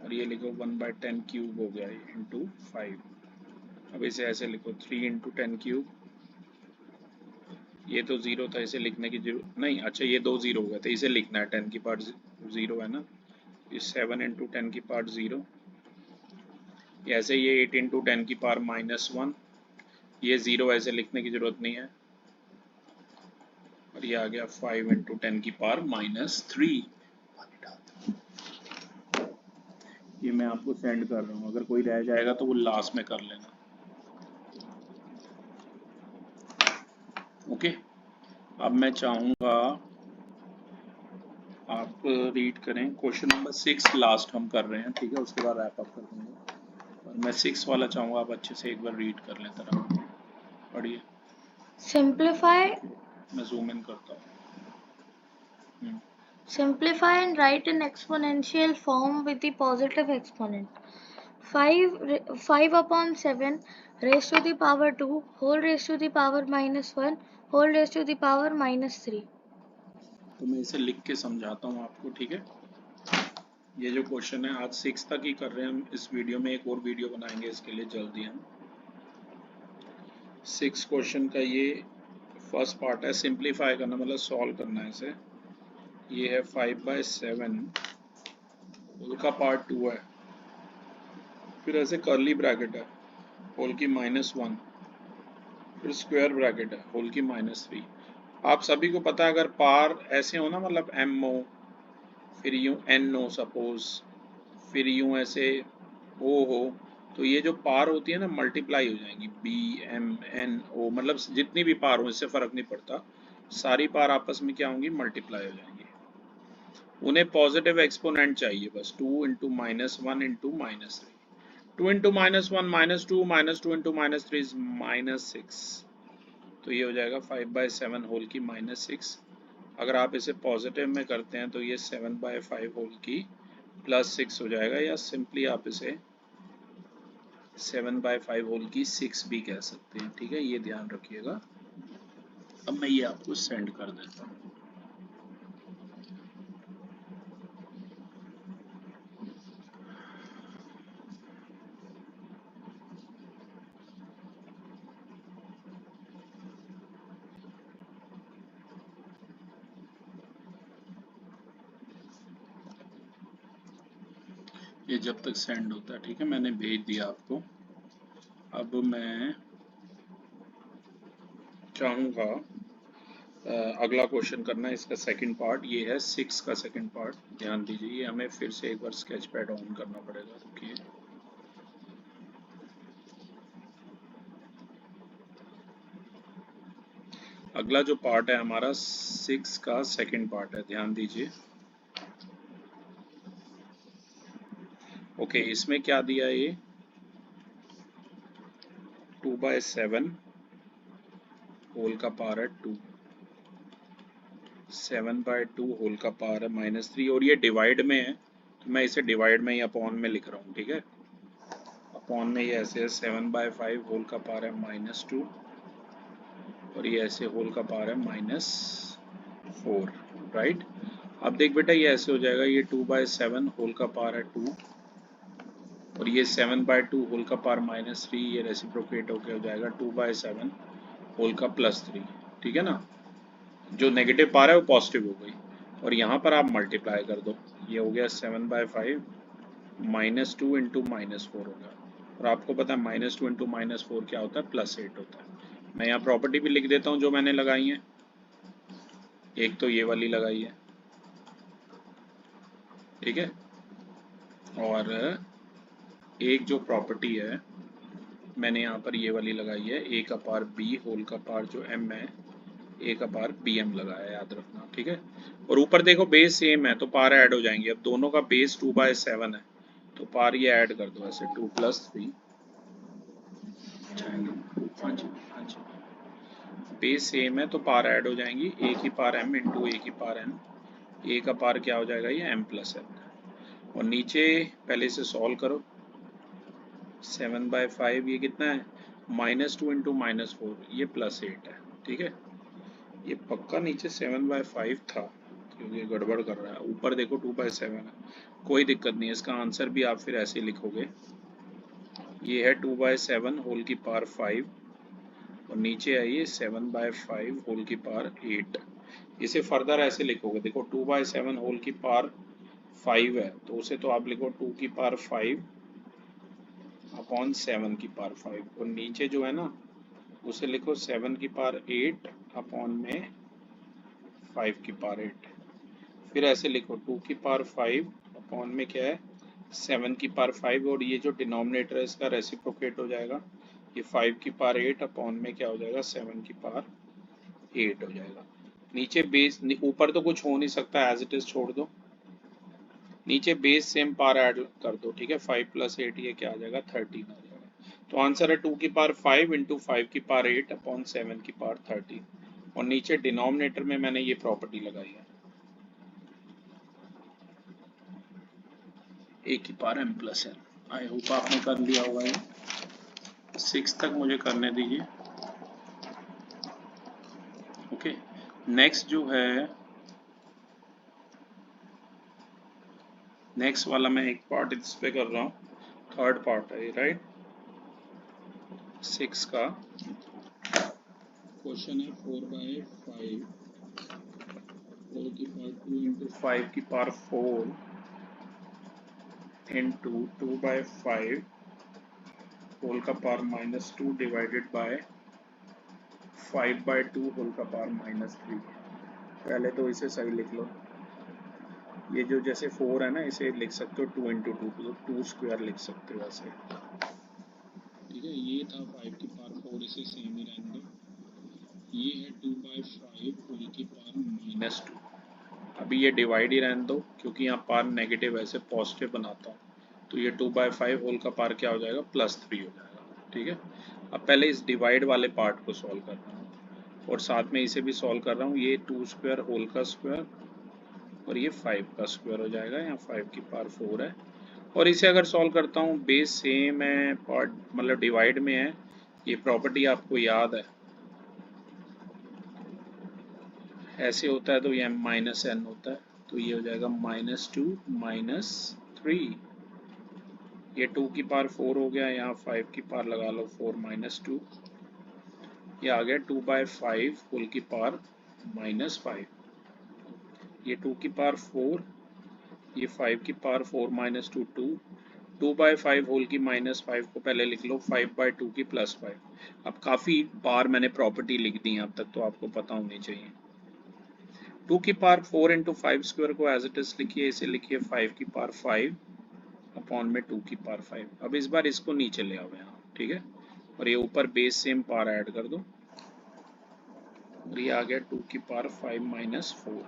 और ये लिखो 1/10 क्यूब हो गया, ये इंटू 5। अब इसे ऐसे लिखो 3 इंटू 10 क्यूब, ये तो 0 था, इसे लिखने की जरूरत नहीं, अच्छा ये 2 0 हो गए थे, इसे लिखना है, 10 की पावर 0 है ना, ये 7 इंटू 10 की पावर 0, ऐसे ये 8 इंटू 10 की पावर -1, ये 0 ऐसे लिखने की जरूरत नहीं है, और ये आ गया 5 इंटू 10 की पावर -3। ये मैं आपको सेंड कर रहा हूँ, अगर कोई रह जाएगा तो वो लास्ट में कर लेना, ओके। अब मैं चाहूँगा आप रीड करें क्वेश्चन नंबर 6, लास्ट हम कर रहे हैं, ठीक है, उसके बाद रैप अप कर देंगे, और मैं 6 वाला चाहूँगा आप अच्छे से एक बार रीड कर लें, तरह पढ़िए। Simplify. मैं जूम इन करता हूँ। Simplify and write in exponential form with the positive exponent. 5 upon 7 raised to the power 2 whole raised to the power -1 whole raised to the power -3। तो मैं इसे लिख के समझाता हूँ आपको, ठीक है। ये जो क्वेश्चन है आज 6 तक ही कर रहे हैं हम, इस वीडियो में एक और वीडियो बनाएंगे इसके लिए जल्दी हम। 6 क्वेश्चन का ये फर्स्ट पार्ट है, सिंप्लीफाई करना मतलब सॉल्व करना है इसे। ये है 5/7 होल का पार्ट 2 है, फिर ऐसे कर्ली ब्रैकेट है होल की -1, फिर स्क्वायर ब्रैकेट है होल की -3। आप सभी को पता है अगर पार ऐसे हो ना, मतलब m हो, फिर यूं n हो सपोज, फिर यूं ऐसे o हो, तो ये जो पार होती है ना मल्टीप्लाई हो जाएंगी, b m n o, मतलब जितनी भी पार हो इससे फर्क नहीं पड़ता, सारी पार आपस में क्या होंगी, मल्टीप्लाई हो जाएंगी। उन्हें पॉजिटिव एक्सपोनेंट चाहिए बस, 2 into -1 into -3, 2 into -1 -2 -2 into -3 is -6, तो ये हो जाएगा 5/7 होल की -6। अगर आप इसे पॉजिटिव में करते हैं तो ये 7/5 होल की +6 हो जाएगा, या सिंपली आप इसे 7/5 होल की 6 भी कह सकते हैं, ठीक है, ये ध्यान रखिएगा। अब मैं ये आपको सेंड कर देता हूँ। ये जब तक सेंड होता है, ठीक है, मैंने भेज दिया आपको। अब मैं चाहूँगा अगला क्वेश्चन करना है, इसका सेकंड पार्ट, ये है 6 का सेकंड पार्ट। ध्यान दीजिए, ये हमें फिर से एक बार स्केच पैड ऑन करना पड़ेगा, रुकिए। अगला जो पार्ट है हमारा 6 का सेकंड पार्ट है, ध्यान दीजिए। ओके, इसमें क्या दिया है, ये 2/7 होल का पावर है 2, 7/2 होल का पावर है -3, और ये डिवाइड में है तो मैं इसे डिवाइड में ही अपॉन में लिख रहा हूँ, ठीक है। अपॉन में ये ऐसे है 7/5 होल का पावर है -2, और ये ऐसे होल का पावर है -4, राइट। अब देख बेटा, ये ऐसे हो जाएगा, ये 2/7 होल का पावर है 2, और ये 7/2 होल का पावर -3, ये रेसिप्रोकेट होके हो जाएगा 2/7 होल का +3, ठीक है ना। जो नेगेटिव पावर है वो पॉजिटिव हो गई, और यहाँ पर आप मल्टीप्लाई कर दो, ये हो गया 7/5 -2 इंटू -4 हो गया, और आपको पता है -2 इंटू -4 क्या होता है, +8 होता है। मैं यहाँ प्रॉपर्टी भी लिख देता हूँ जो मैंने लगाई है, एक तो ये वाली लगाई है, ठीक है, और एक जो प्रॉपर्टी है मैंने यहाँ पर ये वाली लगाई है, a का पावर b होल का पावर जो m है, a का पावर bm लगाया है, याद रखना, ठीक है। और ऊपर देखो बेस सेम है तो पावर ऐड हो जाएंगी, अब दोनों का बेस 2/7 है तो पावर ये ऐड कर दो ऐसे, 2 + 3, हाँ जी हाँ जी, बेस सेम है तो पावर ऐड हो जाएंगी, a की पावर m इंटू a की पावर n, a का पावर क्या हो जाएगा, ये m + n, और नीचे पहले इसे सॉल्व करो, 7/5 ये कितना है, -2 इंटू -4, ये +8 है, ठीक है। ये पक्का नीचे 7/5 था क्योंकि ये गड़बड़ कर रहा है, ऊपर देखो 2/7 है, कोई दिक्कत नहीं है, इसका आंसर भी आप फिर ऐसे लिखोगे, ये है 2/7 होल की पावर 5, और नीचे आइए 7/5 होल की पावर 8, इसे फर्दर ऐसे लिखोगे, देखो 2/7 होल की पावर 5 है तो उसे तो आप लिखो 2 की पावर 5 अपॉन 7 की पावर 5, और नीचे जो है ना उसे लिखो 7 की पावर 8 अपॉन में 5 की पावर 8, फिर ऐसे लिखो 2 की पावर 5 अपॉन में क्या है, 7 की पावर 5, और ये जो डिनोमिनेटर है इसका रेसिप्रोकेट हो जाएगा, ये 5 की पावर 8 अपॉन में क्या हो जाएगा, 7 की पावर 8 हो जाएगा। नीचे बेस, ऊपर तो कुछ हो नहीं सकता, एज इट इज छोड़ दो, नीचे बेस सेम पावर ऐड कर दो, ठीक है, 5 + 8 ये क्या आ जाएगा, 13 आ जाएगा। तो आंसर है 2 की पावर 5 इंटू 5 की पावर 8 अपॉन 7 की पावर 13, और नीचे डिनोमिनेटर में मैंने ये प्रॉपर्टी लगाई है, a की power m + n, I hope आपने कर लिया होगा ये। 6 तक मुझे करने दीजिए। ओके, नेक्स्ट जो है, नेक्स्ट वाला मैं एक पार्ट इस पे कर रहा हूँ, थर्ड पार्ट है ये, राइट। 6 का क्वेश्चन है 4/5 होल की पावर 2 इंटू 5 की पावर 4 इंटू 2/5 होल का पावर -2 डिवाइडेड बाय 5/2 होल का पावर -3। पहले तो इसे सही लिख लो। ये जो जैसे 4 है ना, इसे लिख सकते हो 2 इंटू 2, तो 2 स्क्वायर लिख सकते हो ऐसे। ठीक है, ये था 5 की पावर 4, इसे सेम ही रहने दो। ये है 2/5 होल की पावर -2। अभी ये डिवाइड ही रहने दो, क्योंकि यहाँ पावर नेगेटिव ऐसे पॉजिटिव बनाता हूँ, तो ये 2/5 होल का पावर क्या हो जाएगा, +3 हो जाएगा। ठीक है, अब पहले इस डिवाइड वाले पार्ट को सॉल्व कर रहा हूँ और साथ में इसे भी सॉल्व कर रहा हूँ। ये 2 स्क्वायर होल का स्क्वायर और ये 5 का स्क्वायर हो जाएगा। यहाँ 5 की पावर 4 है और इसे अगर सॉल्व करता हूँ, बेस सेम है, पार्ट मतलब डिवाइड में है। ये प्रॉपर्टी आपको याद है, ऐसे होता है तो ये -n होता है, तो ये हो जाएगा -2 -3। ये 2 की पावर 4 हो गया, यहाँ 5 की पावर लगा लो 4 -2, ये आ गया 2/5 होल की पावर -5। ये 2 की पावर 4, ये 5 की पावर 4 -2 2, 2/5 होल की -5 को पहले लिख लो 5/2 की +5। अब काफ़ी बार मैंने प्रॉपर्टी लिख दी है अब तक, तो आपको पता होनी चाहिए। 2 की पावर 4 इंटू 5 स्क्वायर को एज इट इज लिखिए, इसे लिखिए 5 की पावर 5 अपॉन में 2 की पावर 5। अब इस बार इसको नीचे ले आओ यहाँ, ठीक है, और ये ऊपर बेस सेम पावर ऐड कर दो और ये आ गया 2 की पावर 5 -4।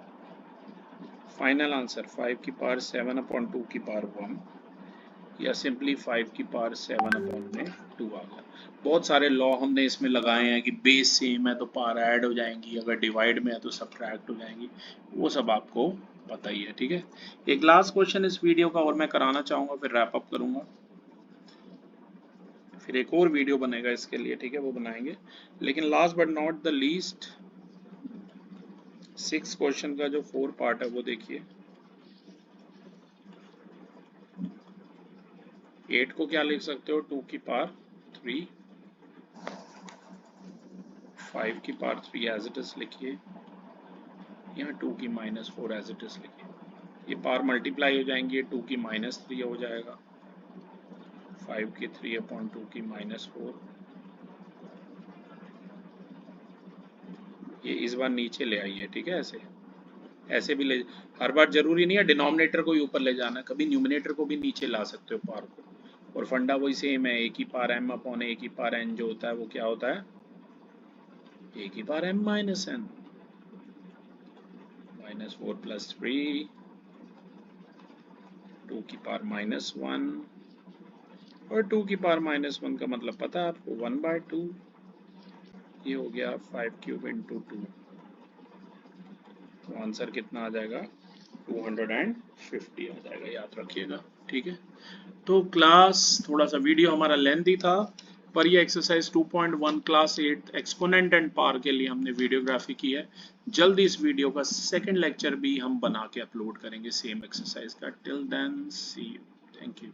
फाइनल आंसर 5 की पावर 7 अपॉन 2 की पावर 1, या सिंपली 5 की पावर 7 अपॉन में 2 आ गया। बहुत सारे लॉ हमने इसमें लगाए हैं कि बेस सेम है तो पावर ऐड हो जाएंगी, अगर डिवाइड में है तो सब्ट्रैक्ट हो जाएंगी, वो सब आपको पता ही है। ठीक है, एक लास्ट क्वेश्चन इस वीडियो का और मैं कराना चाहूँगा, फिर रैप अप करूँगा। फिर एक और वीडियो बनेगा इसके लिए, ठीक है, वो बनाएंगे। लेकिन last but not the least, 6 question का जो 4 पार्ट है वो देखिए। 8 को क्या लिख सकते हो, 2 की पावर 3, 5 की पावर 3 एज इट इज लिखिए, यहाँ 2 की -4 एज इट इज लिखिए। ये पावर मल्टीप्लाई हो जाएंगी, 2 की -3 हो जाएगा, 5 की 3 अपॉन 2 की -4। ये इस बार नीचे ले आइए, ठीक है, ऐसे ऐसे भी ले, हर बार जरूरी नहीं है डिनोमिनेटर को ही ऊपर ले जाना, कभी न्यूमिनेटर को भी नीचे ला सकते हो पावर को। और फंडा वही सेम है, ए की पावर m अपॉन ए की पावर n जो होता है वो क्या होता है, ए की पावर m -n, -4 + 3, 2 की पावर -1, और 2 की पावर -1 का मतलब पता है आपको, 1/2। ये हो गया 5³ इंटू 2, तो आंसर कितना आ जाएगा, 250 आ जाएगा, याद रखिएगा। ठीक है, तो क्लास थोड़ा सा वीडियो हमारा लेंथी था, पर ये exercise 2.1 class 8 exponent and power के लिए हमने वीडियोग्राफी की है। जल्दी इस वीडियो का सेकंड लेक्चर भी हम बना के अपलोड करेंगे सेम एक्सरसाइज का। Till then see you, thank you.